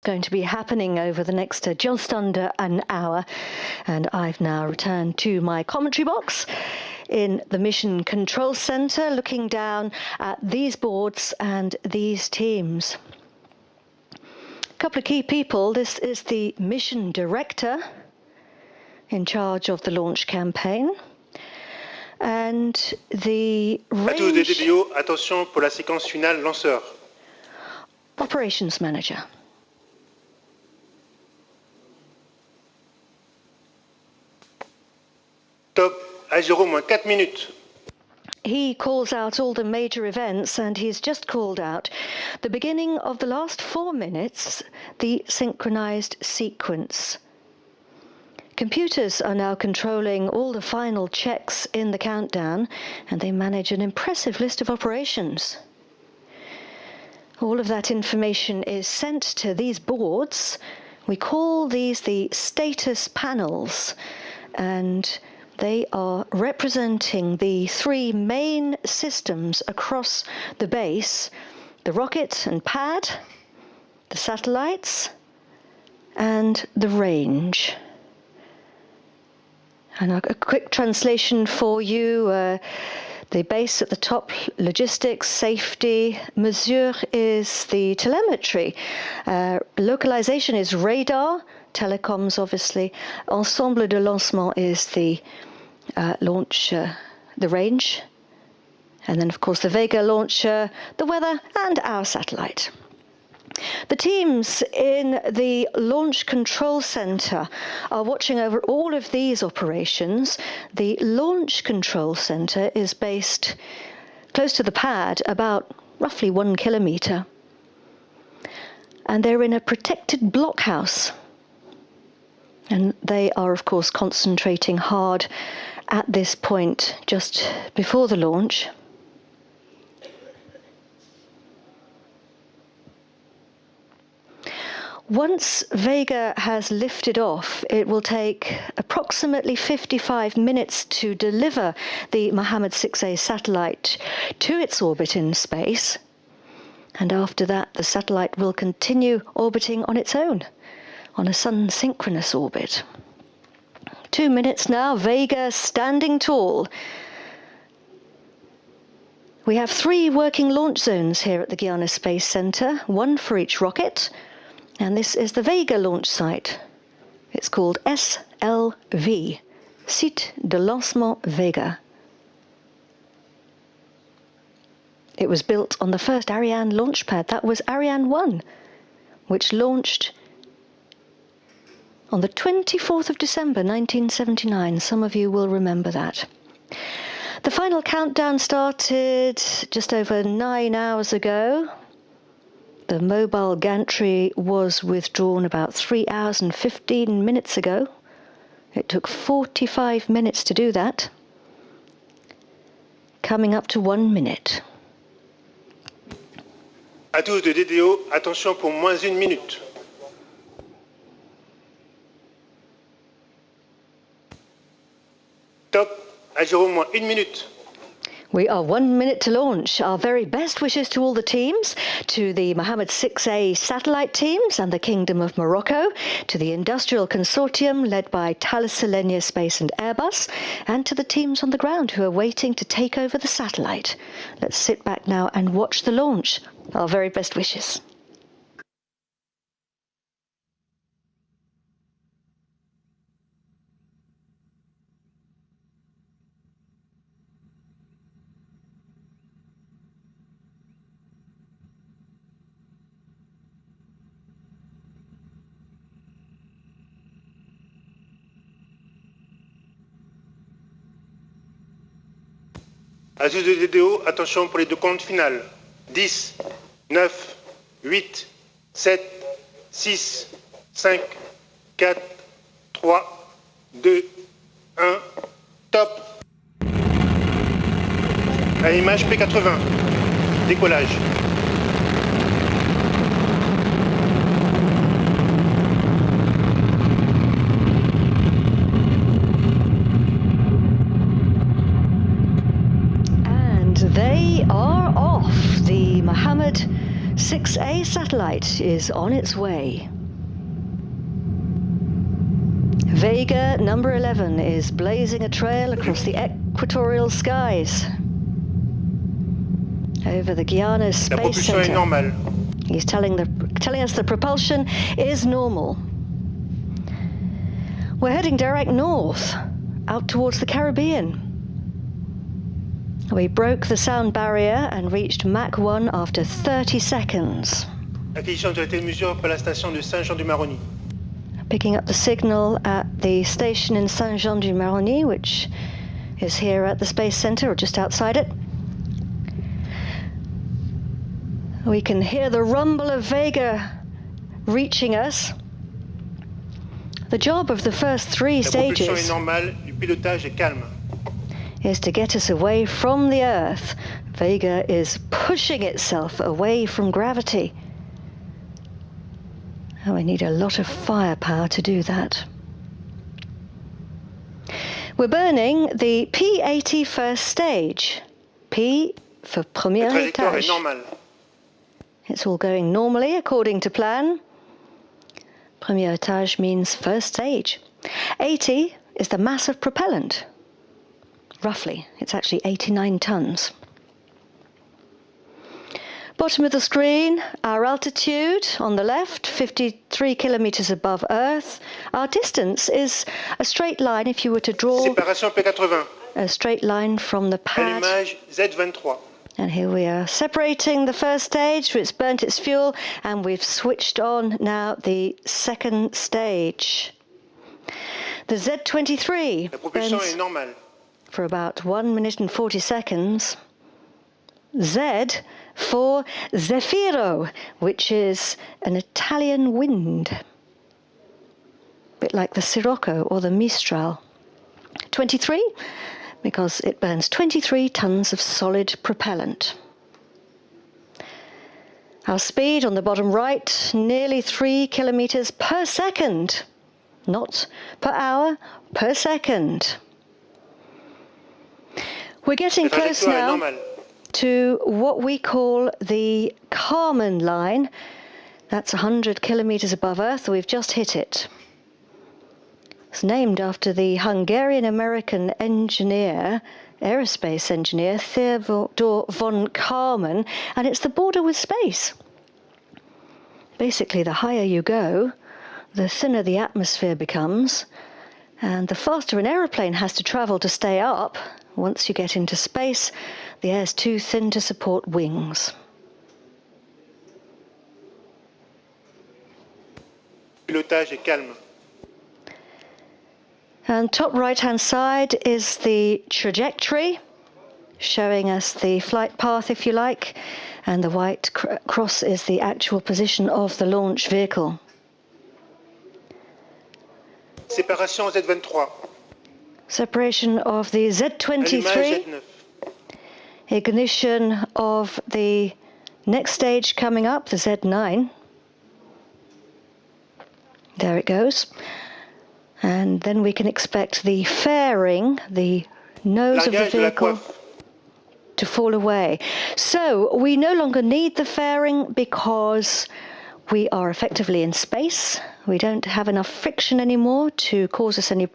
going to be happening over the next just under an hour. And I've now returned to my commentary box in the Mission Control Center, looking down at these boards and these teams. A couple of key people. This is the mission director in charge of the launch campaign. And the range attention pour la séquence finale lanceur. Operations manager. Top à 0-4 minutes. He calls out all the major events, and he's just called out the beginning of the last 4 minutes, the synchronized sequence. Computers are now controlling all the final checks in the countdown, and they manage an impressive list of operations. All of that information is sent to these boards. We call these the status panels, and they are representing the 3 main systems across the base: the rocket and pad, the satellites, and the range. And a quick translation for you. The base at the top, logistics, safety. Mesure is the telemetry. Localization is radar. Telecoms, obviously. Ensemble de lancement is the launch, the range. And then, of course, the Vega launcher, the weather, and our satellite. The teams in the Launch Control Center are watching over all of these operations. The Launch Control Center is based close to the pad, about roughly 1 kilometer. And they're in a protected blockhouse. And they are, of course, concentrating hard at this point just before the launch. Once Vega has lifted off, it will take approximately 55 minutes to deliver the Mohammed 6A satellite to its orbit in space. And after that, the satellite will continue orbiting on its own, on a sun-synchronous orbit. 2 minutes now, Vega standing tall. We have 3 working launch zones here at the Arianespace Center, 1 for each rocket. And this is the Vega launch site. It's called SLV, Site de Lancement Vega. It was built on the first Ariane launch pad. That was Ariane 1, which launched on the 24th of December, 1979. Some of you will remember that. The final countdown started just over 9 hours ago. The mobile gantry was withdrawn about 3 hours and 15 minutes ago. It took 45 minutes to do that. Coming up to 1 minute. À tous de DDO, attention pour -1 minute. Top à 0-1 minute. We are 1 minute to launch. Our very best wishes to all the teams, to the Mohammed 6A satellite teams and the Kingdom of Morocco, to the industrial consortium led by Thales Alenia Space and Airbus, and to the teams on the ground who are waiting to take over the satellite. Let's sit back now and watch the launch. Our very best wishes. À tous de DDO, attention pour les 2 comptes finales. 10, 9, 8, 7, 6, 5, 4, 3, 2, 1, top. À image P80, décollage. They are off. The Mohammed 6A satellite is on its way. Vega number 11 is blazing a trail across the equatorial skies over the Guyana La Space propulsion est Center. normale. He's telling us the propulsion is normal. We're heading direct north, out towards the Caribbean. We broke the sound barrier and reached Mach 1 after 30 seconds. Acquisition de la télémesure par la station de Saint-Jean-du-Maroni. Picking up the signal at the station in Saint-Jean-du-Maroni, which is here at the Space Center, or just outside it. We can hear the rumble of Vega reaching us. The job of the first three La propulsion est stages normale, le pilotage est calme. is to get us away from the Earth. Vega is pushing itself away from gravity. And we need a lot of firepower to do that. We're burning the P80 first stage. P for La premier trajectoire est étage. normale. It's all going normally according to plan. Premier étage means first stage. 80 is the mass of propellant. Roughly, it's actually 89 tons. Bottom of the screen, our altitude on the left, 53 kilometers above Earth. Our distance is a straight line if you were to draw Séparation P80. a straight line from the pad. Allumage Z23. And here we are separating the first stage, it's burnt its fuel, and we've switched on now the second stage. The Z23 La propulsion burns est normale. for about 1 minute and 40 seconds. Z for Zefiro, which is an Italian wind, a bit like the Sirocco or the Mistral. 23, because it burns 23 tons of solid propellant. Our speed on the bottom right, nearly 3 kilometers per second, not per hour, per second. We're getting La close trajectoire est now normale. to what we call the Kármán line. That's 100 kilometers above Earth. We've just hit it. It's named after the Hungarian-American engineer, aerospace engineer, Theodor von Kármán, and it's the border with space. Basically, the higher you go, the thinner the atmosphere becomes, and the faster an aeroplane has to travel to stay up. Once you get into space, the air is too thin to support wings. Pilotage est calme. And top right-hand side is the trajectory, showing us the flight path, if you like, and the white cross is the actual position of the launch vehicle. Séparation Z23. Separation of the Allumage Z23, Z9. ignition of the next stage coming up, the Z9. There it goes. And then we can expect the fairing, the nose of the Langage de la vehicle, coiffe. to fall away. So we no longer need the fairing because we are effectively in space. We don't have enough friction anymore to cause us any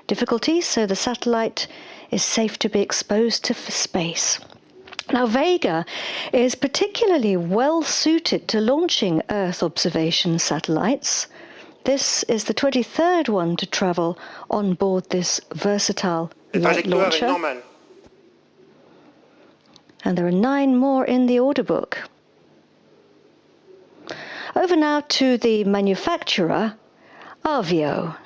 difficulties, so the satellite is safe to be exposed to space. Now, Vega is particularly well suited to launching Earth observation satellites. This is the 23rd one to travel on board this versatile La light trajectoire est launcher. normale. And there are 9 more in the order book. Over now to the manufacturer, Avio.